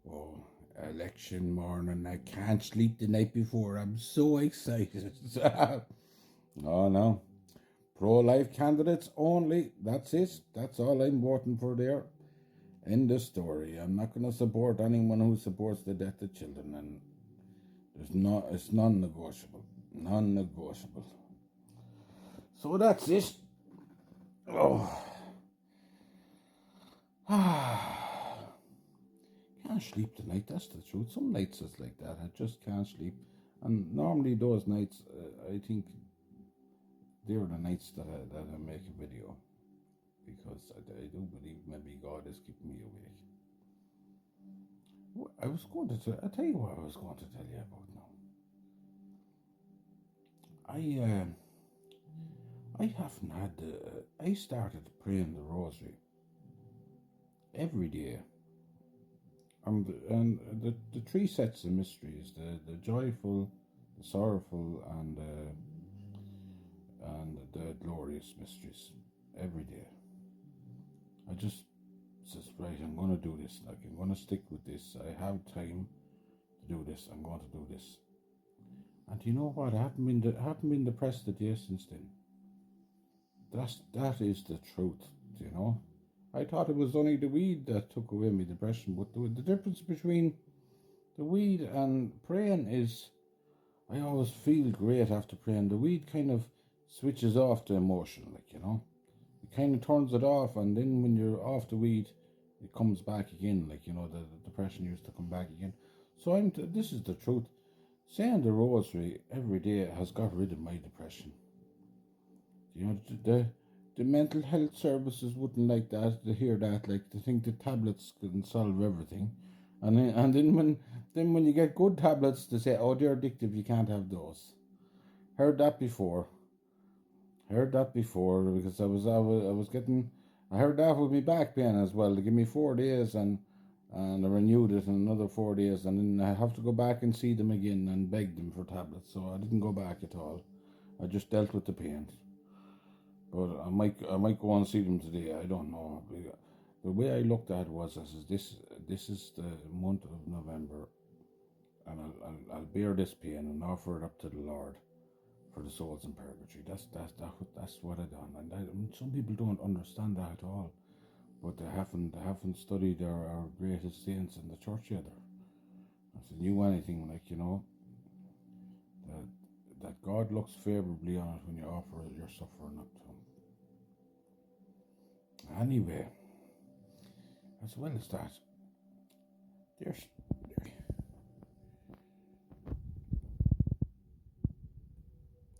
Oh, election morning. I can't sleep the night before. I'm so excited. Oh, no. Pro-life candidates only. That's it. That's all I'm voting for there. End of story. I'm not going to support anyone who supports the death of children. And it's non-negotiable. Non-negotiable. So that's it. Oh. Can't sleep tonight, that's the truth. Some nights it's like that. I just can't sleep. And normally those nights, I think they're the nights that I make a video. Because I do believe maybe God is keeping me awake. I'll tell you what I was going to tell you about now. I haven't had I started praying the Rosary every day. And the three sets of mysteries, the joyful, the sorrowful, and the glorious mysteries, every day. I just says, right, I'm going to do this. Like, I'm going to stick with this. I have time to do this. I'm going to do this. And you know what? I haven't been depressed a day since then. That is the truth, you know. I thought it was only the weed that took away my depression, but the difference between the weed and praying is I always feel great after praying. The weed kind of switches off the emotion, like, you know. It kind of turns it off, and then when you're off the weed, it comes back again, like, you know, the depression used to come back again. So this is the truth. Saying the Rosary every day has got rid of my depression. You know, the mental health services wouldn't like that, to hear that, like, to think the tablets can solve everything. And then when you get good tablets, they say, oh, they're addictive, you can't have those. Heard that before. Because I heard that with my back pain as well. They give me 4 days and I renewed it in another 4 days, and then I have to go back and see them again and beg them for tablets. So I didn't go back at all. I just dealt with the pain. But I might go and see them today. I don't know. The way I looked at it was, this is the month of November, and I'll bear this pain and offer it up to the Lord for the souls in purgatory. That's what I done. And some people don't understand that at all, but they haven't studied our greatest saints in the church either. If they knew anything, like, you know, that God looks favourably on it when you offer your suffering up to Him. Anyway, as well as that, there's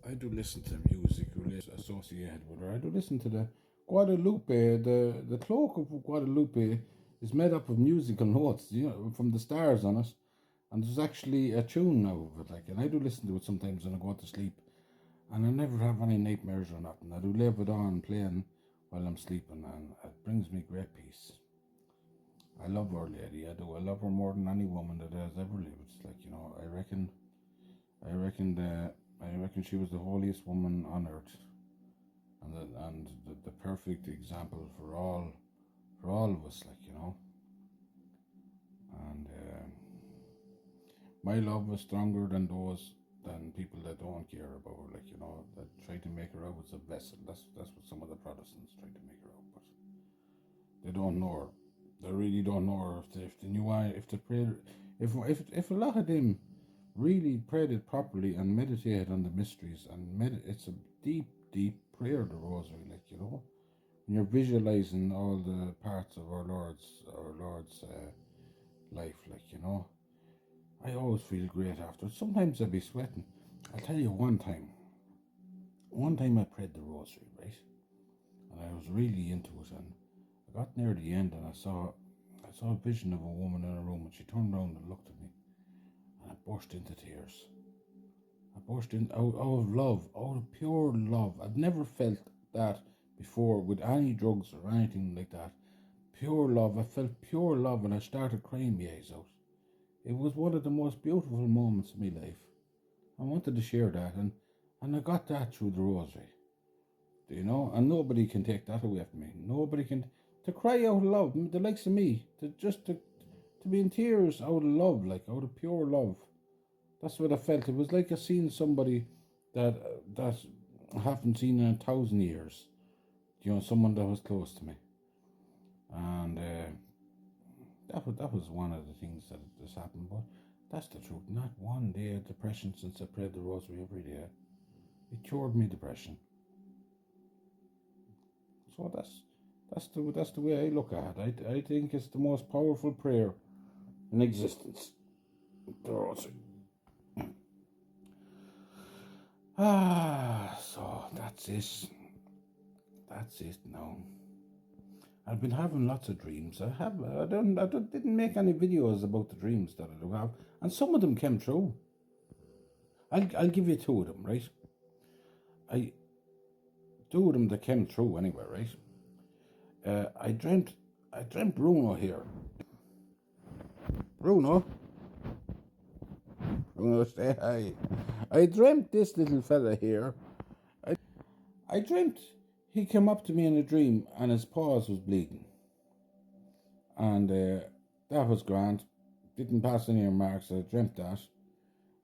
I do listen to music associated with her. I do listen to the Guadalupe. The cloak of Guadalupe is made up of musical notes, you know, from the stars on it. And there's actually a tune now of it, like, and I do listen to it sometimes when I go to sleep. And I never have any nightmares or nothing. I do leave it on playing while I'm sleeping, and it brings me great peace. I love Our Lady. I do. I love her more than any woman that has ever lived. It's like, you know, I reckon she was the holiest woman on earth, and the perfect example for all of us, like, you know. And my love was stronger than people that don't care about her, like, you know, that try to make her out as a vessel. That's what some of the Protestants try to make her out, but they don't know her. They really don't know her. If they knew why, if they prayed, if a lot of them really prayed it properly and meditated on the mysteries, and it's a deep prayer, the Rosary, like, you know, when you're visualizing all the parts of our Lord's life, like, you know. I always feel great after it. Sometimes I'll be sweating. I'll tell you one time I prayed the Rosary, right? And I was really into it, and I got near the end, and I saw a vision of a woman in a room, and she turned around and looked at me, and I burst into tears. I burst in out of love, out of pure love. I've never felt that before with any drugs or anything like that. Pure love. I felt pure love, and I started crying my eyes out. It was one of the most beautiful moments of my life. I wanted to share that, and I got that through the Rosary. You know, and nobody can take that away from me. Nobody can to cry out love. The likes of me to to be in tears out of love, like out of pure love. That's what I felt. It was like I seen somebody that I haven't seen in 1,000 years. Someone that was close to me, and that was one of the things that has happened. But that's the truth. Not one day of depression since I prayed the Rosary every day. It cured me depression. So that's the way I look at it. I think it's the most powerful prayer in existence. The Rosary. So that's it. That's it now. I've been having lots of dreams. Didn't make any videos about the dreams that I do have, and some of them came true. I'll give you two of them, right? Two of them that came true anyway, right? I dreamt Bruno here. Bruno, say hi. I dreamt this little fella here. I dreamt he came up to me in a dream and his paws was bleeding. And that was grand. Didn't pass any remarks. I dreamt that.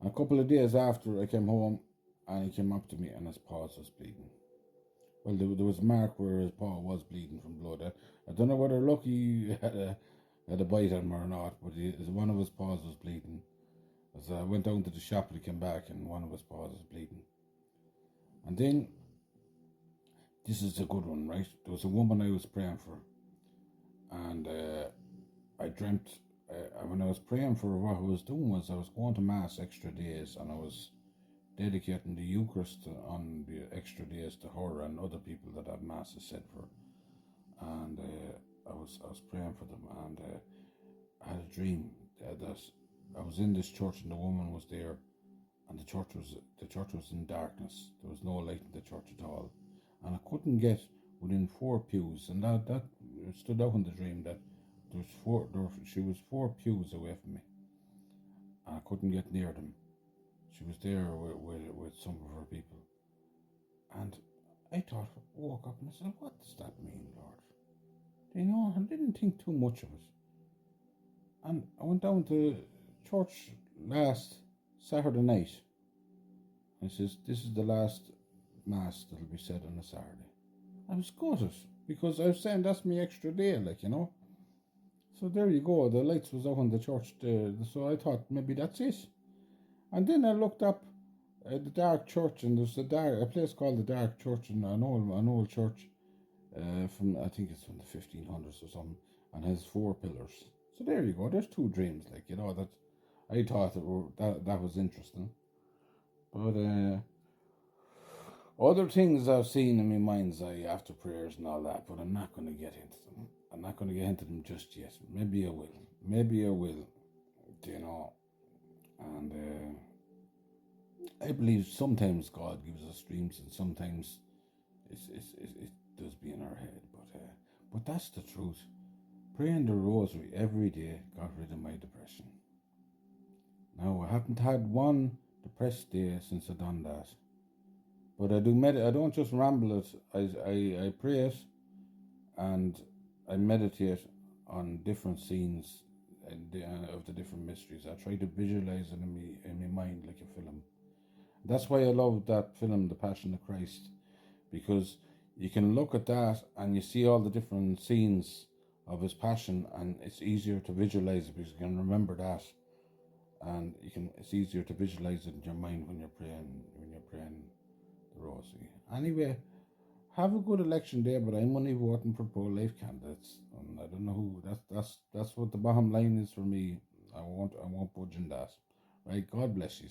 And a couple of days after, I came home and he came up to me and his paws was bleeding. Well, there was a mark where his paw was bleeding from blood. I don't know whether Lucky had a bite on him or not, but one of his paws was bleeding. As I went down to the shop and he came back and one of his paws was bleeding. And then, this is a good one, right? There was a woman I was praying for. And I dreamt, when I was praying for her, what I was doing was I was going to Mass extra days and I was dedicating the Eucharist on the extra days to her and other people that had Masses said for. And I was praying for them, and I had a dream that I was in this church and the woman was there, and the church was in darkness. There was no light in the church at all, and I couldn't get within 4 pews, and that stood out in the dream that she was 4 pews away from me, and I couldn't get near them. She was there with some of her people. And I woke up and I said, what does that mean, Lord? I didn't think too much of it. And I went down to church last Saturday night. And it says, this is the last Mass that'll be said on a Saturday. I was gutted, because I was saying that's my extra day, So there you go, the lights was out on the church there. So I thought maybe that's it. And then I looked up the Dark Church, and there's a place called the Dark Church, and an old church from, I think it's from the 1500s or something, and has 4 pillars. So there you go. There's 2 dreams, that I thought that was interesting. But other things I've seen in my mind's eye after prayers and all that, but I'm not going to get into them. I'm not going to get into them just yet. Maybe I will. And I believe sometimes God gives us dreams, and sometimes it does be in our head. But that's the truth. Praying the Rosary every day got rid of my depression. Now, I haven't had one depressed day since I done that. But I do I don't just ramble it. I pray it, and I meditate on different scenes of the different mysteries. I try to visualize it in my mind like a film. That's why I love that film, The Passion of Christ, because you can look at that and you see all the different scenes of his passion, and it's easier to visualize it because you can remember that, and it's easier to visualize it in your mind when you're praying the Rosary. Anyway, have a good election day, but I'm only voting for pro-life candidates, and I don't know who. That's what the bottom line is for me. I won't budge in that. Right? God bless you.